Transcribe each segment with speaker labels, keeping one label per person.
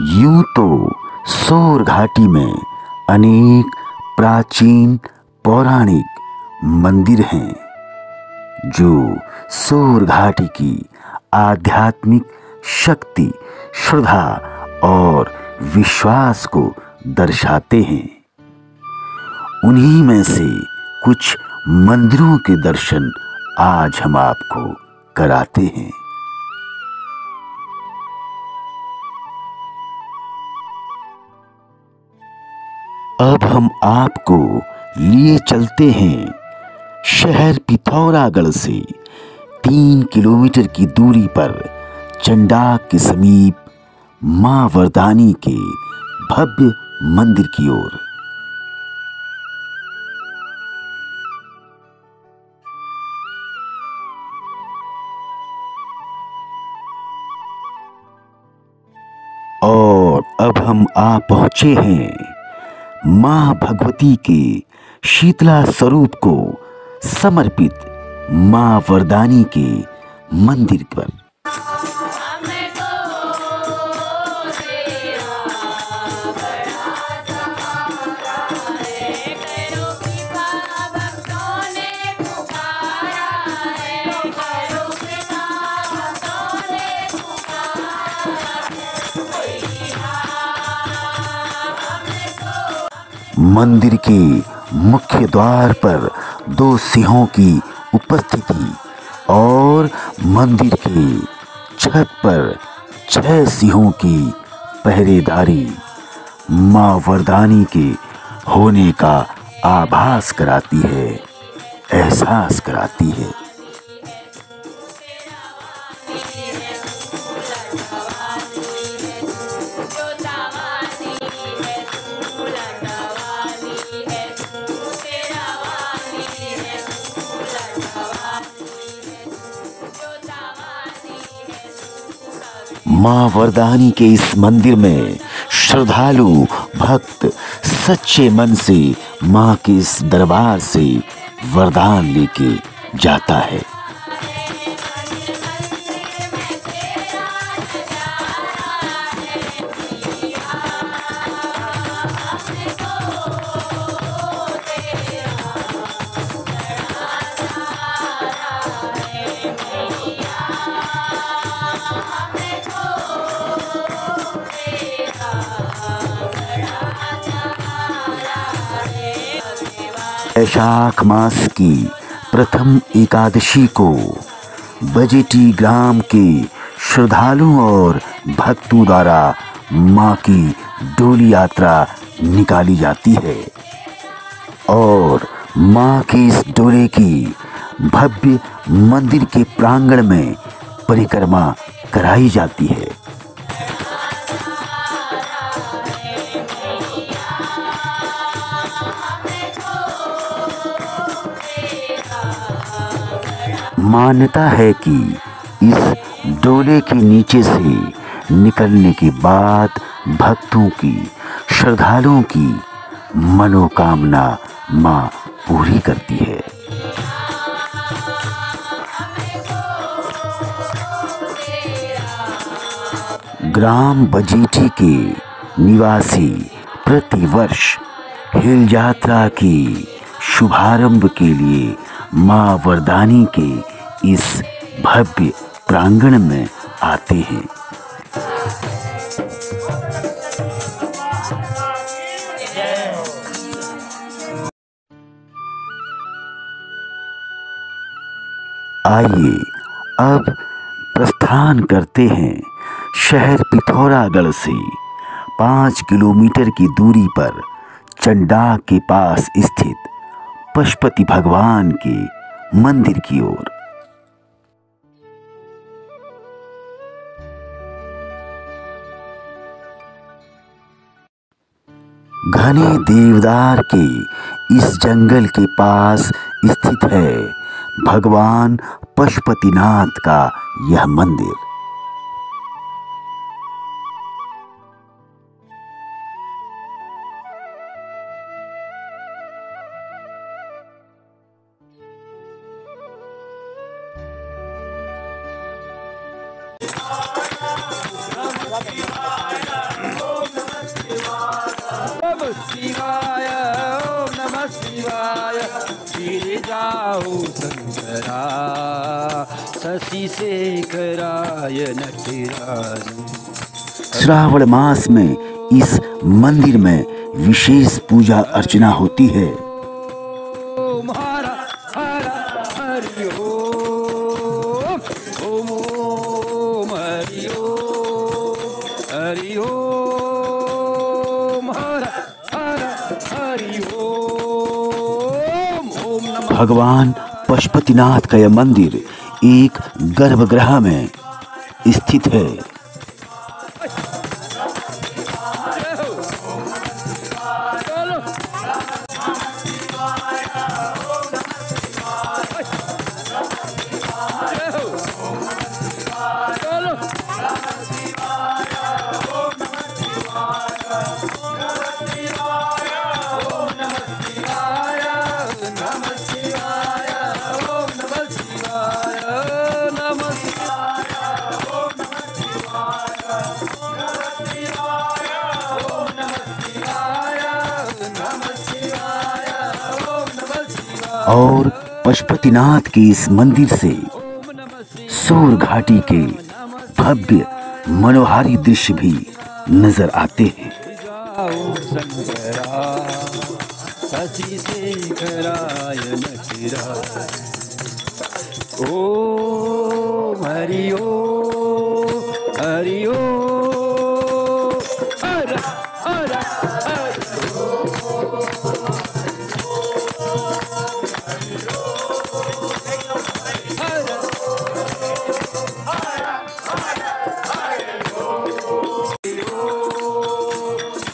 Speaker 1: यूं तो सोर घाटी में अनेक प्राचीन पौराणिक मंदिर हैं जो सोर घाटी की आध्यात्मिक शक्ति, श्रद्धा और विश्वास को दर्शाते हैं। उन्हीं में से कुछ मंदिरों के दर्शन आज हम आपको कराते हैं। अब हम आपको लिए चलते हैं शहर पिथौरागढ़ से 3 किलोमीटर की दूरी पर चंडाक के समीप मां वरदानी के भव्य मंदिर की ओर। और अब हम आ पहुंचे हैं मां भगवती के शीतला स्वरूप को समर्पित मां वरदानी के मंदिर पर। मंदिर के मुख्य द्वार पर 2 सिंहों की उपस्थिति और मंदिर के छत पर 6 सिंहों की पहरेदारी मां वरदानी के होने का आभास कराती है, एहसास कराती है। मां वरदानी के इस मंदिर में श्रद्धालु भक्त सच्चे मन से मां के इस दरबार से वरदान लेके जाता है। वैशाख मास की प्रथम एकादशी को बजेटी ग्राम के श्रद्धालुओं और भक्तों द्वारा मां की डोली यात्रा निकाली जाती है और मां की इस डोले की भव्य मंदिर के प्रांगण में परिक्रमा कराई जाती है। मान्यता है कि इस डोले के नीचे से निकलने के बाद भक्तों की, श्रद्धालुओं की मनोकामना मां पूरी करती है। ग्राम बजेटी के निवासी प्रतिवर्ष हिल यात्रा की शुभारंभ के लिए मां वरदानी के इस भव्य प्रांगण में आते हैं। आइए अब प्रस्थान करते हैं शहर पिथौरागढ़ से 5 किलोमीटर की दूरी पर चंडाक के पास स्थित पशुपति भगवान के मंदिर की ओर। घने देवदार के इस जंगल के पास स्थित है भगवान पशुपतिनाथ का यह मंदिर।
Speaker 2: फिर जाओ शंकरा शशि शेखराय नटराज।
Speaker 1: श्रावण मास में इस मंदिर में विशेष पूजा अर्चना होती है।
Speaker 2: ओम हर हर हरि ओम, ओम ओम हरि ओम, हरि ओम हर हर हरि ओम, ओम नमः।
Speaker 1: भगवान पशुपतिनाथ का यह मंदिर एक गर्भगृह में स्थित है। और पशुपतिनाथ के इस मंदिर से सोर घाटी के भव्य मनोहारी दृश्य भी नजर आते हैं।
Speaker 2: शशि शेखराय नटराज। ओम हरि ओम, हरि ओम, हर हर हरि ओम।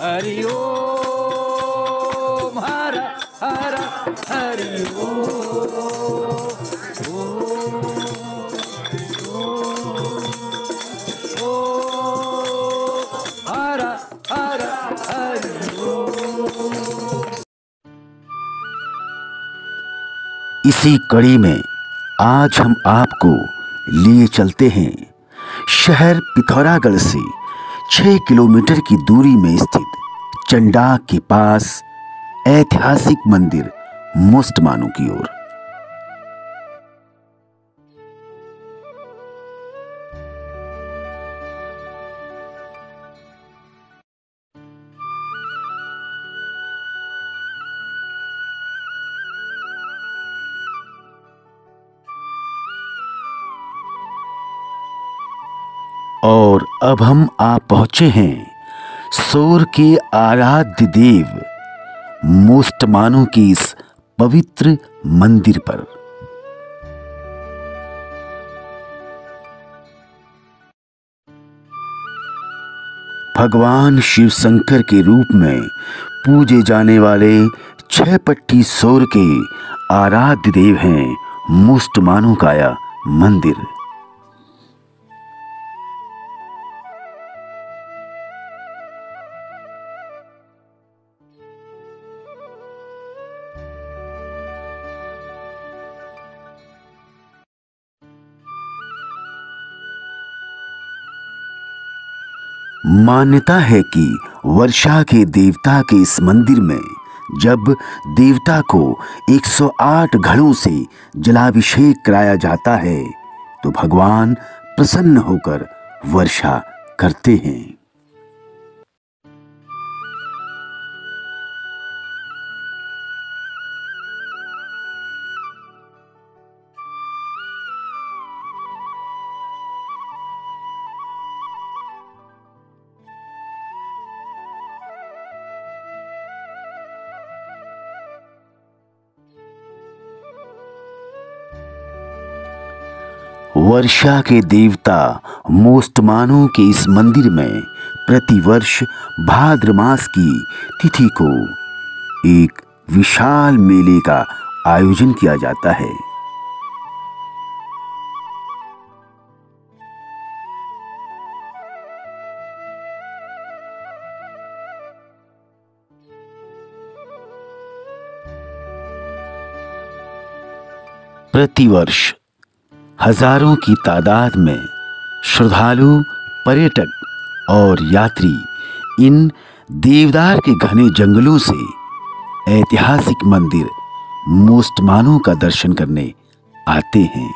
Speaker 2: हरि ओम हर हर हरि ओम, हर हर हरि ओम।
Speaker 1: इसी कड़ी में आज हम आपको लिए चलते हैं शहर पिथौरागढ़ से 6 किलोमीटर की दूरी में स्थित चंडाक के पास ऐतिहासिक मंदिर मोस्टमानू की ओर। और अब हम आप पहुंचे हैं सोर के आराध्य देव मोस्टमानू की इस पवित्र मंदिर पर। भगवान शिव शंकर के रूप में पूजे जाने वाले 6 पट्टी सोर के आराध्य देव हैं मोस्टमानू का यह मंदिर। मान्यता है कि वर्षा के देवता के इस मंदिर में जब देवता को 108 घड़ों से जलाभिषेक कराया जाता है तो भगवान प्रसन्न होकर वर्षा करते हैं। वर्षा के देवता मोस्टमानू के इस मंदिर में प्रतिवर्ष भाद्र मास की तिथि को एक विशाल मेले का आयोजन किया जाता है। प्रतिवर्ष हजारों की तादाद में श्रद्धालु, पर्यटक और यात्री इन देवदार के घने जंगलों से ऐतिहासिक मंदिर मुस्तमानों का दर्शन करने आते हैं।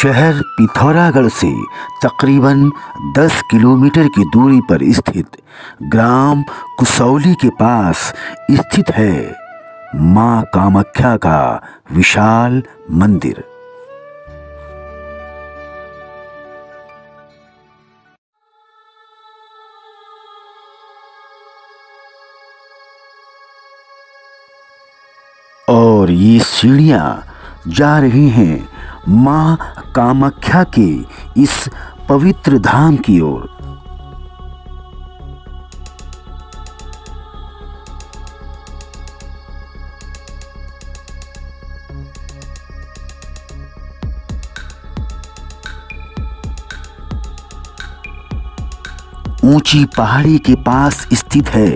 Speaker 1: शहर पिथौरागढ़ से तकरीबन 10 किलोमीटर की दूरी पर स्थित ग्राम कुसौली के पास स्थित है मां कामाख्या का विशाल मंदिर। और ये सीढ़ियां जा रही हैं मां कामाख्या के इस पवित्र धाम की ओर। ऊंची पहाड़ी के पास स्थित है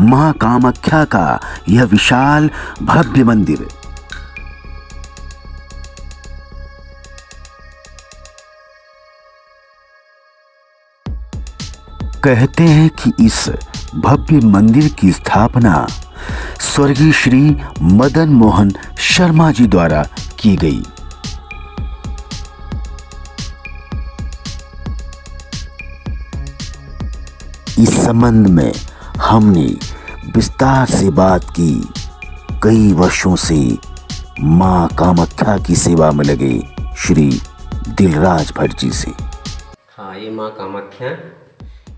Speaker 1: मां कामाख्या का यह विशाल भव्य मंदिर। कहते हैं कि इस भव्य मंदिर की स्थापना स्वर्गीय श्री मदन मोहन शर्मा जी द्वारा की गई। इस संबंध में हमने विस्तार से बात की कई वर्षों से मां कामाख्या की सेवा में लगे श्री दिलराज भट्ट जी से।
Speaker 3: हाँ, ये मां कामाख्या,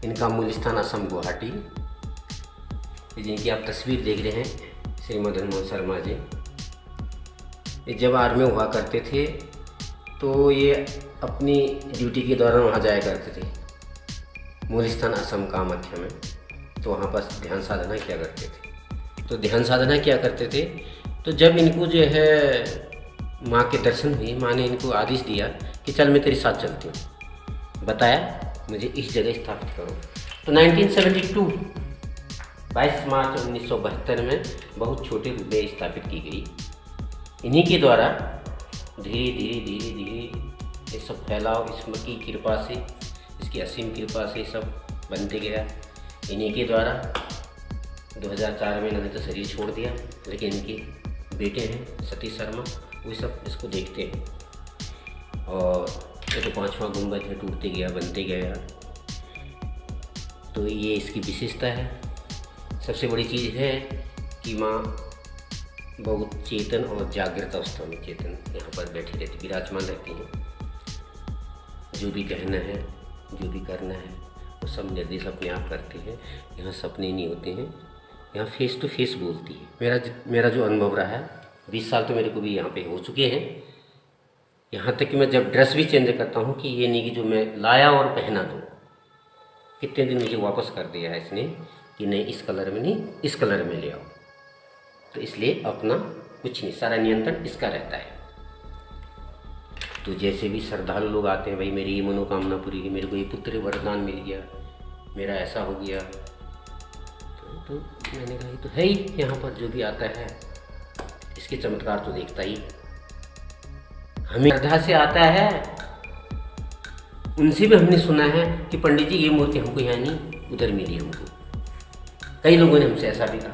Speaker 3: इनका मूल स्थान असम गुवाहाटी, जिनकी आप तस्वीर देख रहे हैं श्री मदन मोहन शर्मा जी। ये जब आर्मी में हुआ करते थे तो ये अपनी ड्यूटी के दौरान वहाँ जाया करते थे। मूल स्थान असम कामाख्या में, तो वहाँ पर ध्यान साधना किया करते थे। तो ध्यान साधना किया करते थे तो जब इनको जो है माँ के दर्शन हुए, माँ ने इनको आदेश दिया कि चल मैं तेरे साथ चलती हूँ, बताया मुझे इस जगह स्थापित करो। तो 1972 22 मार्च 1972 में बहुत छोटे रूप में स्थापित की गई। इन्हीं के द्वारा धीरे धीरे धीरे धीरे ये सब फैलाव इसकी कृपा से, इसकी असीम कृपा से सब बनते गया। इन्हीं के द्वारा 2004 में इन्होंने तो शरीर छोड़ दिया, लेकिन इनके बेटे हैं सतीश शर्मा, वो सब इसको देखते हैं। और ये तो 5वां गुंबद है, टूटते गया, बनते गया। तो ये इसकी विशेषता है। सबसे बड़ी चीज़ है कि माँ बहुत चेतन और जागृत अवस्था में चेतन यहाँ पर बैठी रहती, विराजमान रहती हैं। जो भी कहना है, जो भी करना है, वो सब निर्देश अपने आप करते हैं। यहाँ सपने नहीं होते हैं, यहाँ फेस टू फेस बोलती है। मेरा जो अनुभव रहा है, 20 साल तो मेरे को भी यहाँ पे हो चुके हैं। यहाँ तक कि मैं जब ड्रेस भी चेंज करता हूँ कि ये नहीं कि जो मैं लाया और पहना दूँ, कितने दिन मुझे वापस कर दिया है इसने कि नहीं इस कलर में नहीं, इस कलर में ले आओ। तो इसलिए अपना कुछ नहीं, सारा नियंत्रण इसका रहता है। तो जैसे भी श्रद्धालु लोग आते हैं, भाई मेरी ये मनोकामना पूरी हुई, मेरे को ये पुत्र वरदान मिल गया, मेरा ऐसा हो गया, तो मैंने कहा तो है ही, यहाँ पर जो भी आता है इसके चमत्कार तो देखता ही। हमें श्रद्धा से आता है, उनसे भी हमने सुना है कि पंडित जी ये मूर्ति हमको यहाँ नहीं उधर मिली हमको। कई लोगों ने हमसे ऐसा भी कहा।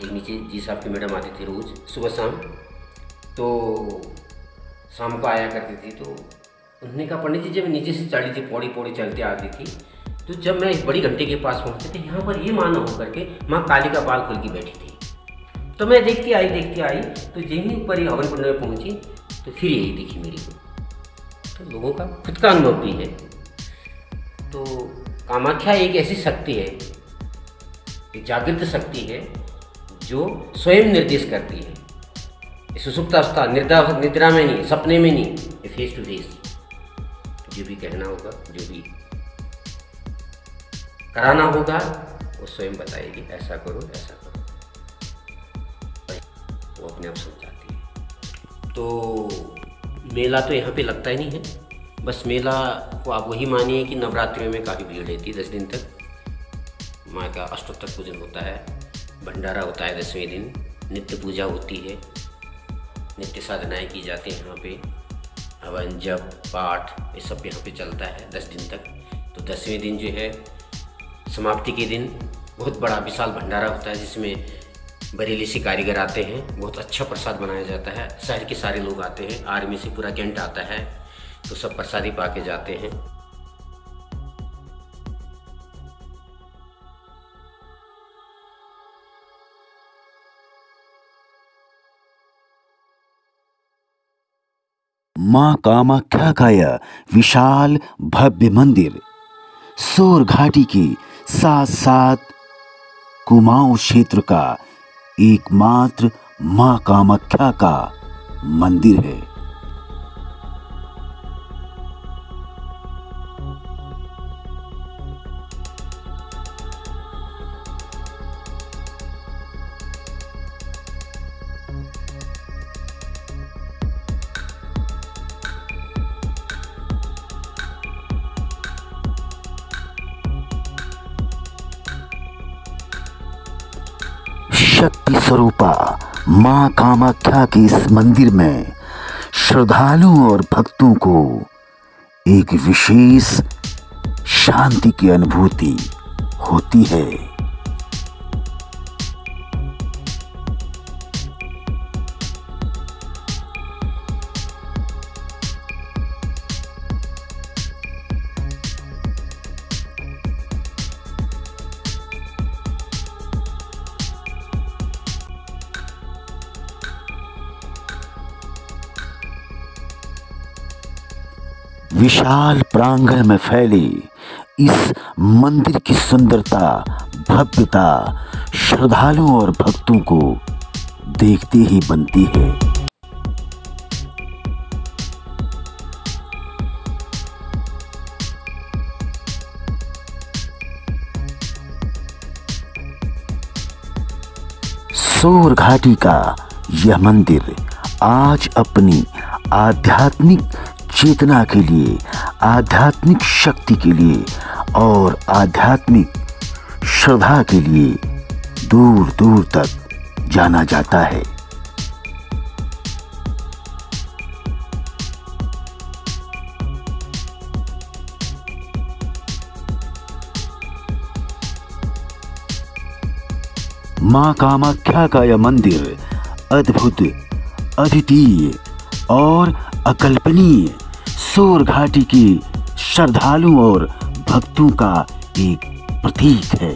Speaker 3: एक नीचे जी साहब की मैडम आती थी रोज़ सुबह शाम, तो शाम को आया करती थी, तो उन्होंने कहा पंडित जी जब नीचे से चढ़ी थी, पौड़ी पौड़ी चलते आती थी, तो जब मैं एक बड़ी घंटे के पास पहुँचते थे, यहाँ पर ये माना हो करके माँ काली का बाल खोल के बैठी थी। तो मैं देखती आई, तो यहीं ऊपर ही हवन कुंड में पहुँची, तो फिर यही दिखी मेरी को। तो लोगों का खुद का अनुभव भी है। तो कामाख्या एक ऐसी शक्ति है, एक जागृत शक्ति है जो स्वयं निर्देश करती है। सुसुप्त अवस्था, निद्रा में नहीं, सपने में नहीं, ये फेस टू फेस जो भी कहना होगा, जो भी कराना होगा, वो स्वयं बताएगी, ऐसा करो ऐसा करो, वो अपने आप समझाती है। तो मेला तो यहाँ पे लगता ही नहीं है, बस मेला को आप वही मानिए कि नवरात्रियों में काफ़ी भीड़ रहती है 10 दिन तक। माँ का अष्टोत्तर पूजन होता है, भंडारा होता है 10वें दिन, नित्य पूजा होती है, नित्य साधनाएं की जाती हैं यहाँ पे, हवन जप पाठ ये सब यहाँ पे चलता है 10 दिन तक। तो 10वें दिन जो है समाप्ति के दिन बहुत बड़ा विशाल भंडारा होता है, जिसमें बरेली से कारीगर आते हैं, बहुत अच्छा प्रसाद बनाया जाता है, शहर के सारे लोग आते हैं, आर्मी से पूरा कैंट आता है, तो सब प्रसादी पा के जाते हैं।
Speaker 1: मां कामाख्या का यह विशाल भव्य मंदिर सोर घाटी के साथ साथ कुमाऊं क्षेत्र का एकमात्र मां कामाख्या का मंदिर है। शक्ति स्वरूपा मां कामाख्या के इस मंदिर में श्रद्धालुओं और भक्तों को एक विशेष शांति की अनुभूति होती है। विशाल प्रांगण में फैले इस मंदिर की सुंदरता, भव्यता श्रद्धालुओं और भक्तों को देखते ही बनती है। सोर घाटी का यह मंदिर आज अपनी आध्यात्मिक चेतना के लिए, आध्यात्मिक शक्ति के लिए और आध्यात्मिक श्रद्धा के लिए दूर दूर तक जाना जाता है। मां कामाख्या का यह मंदिर अद्भुत, अद्वितीय और अकल्पनीय सोर घाटी के श्रद्धालुओं और भक्तों का एक प्रतीक है।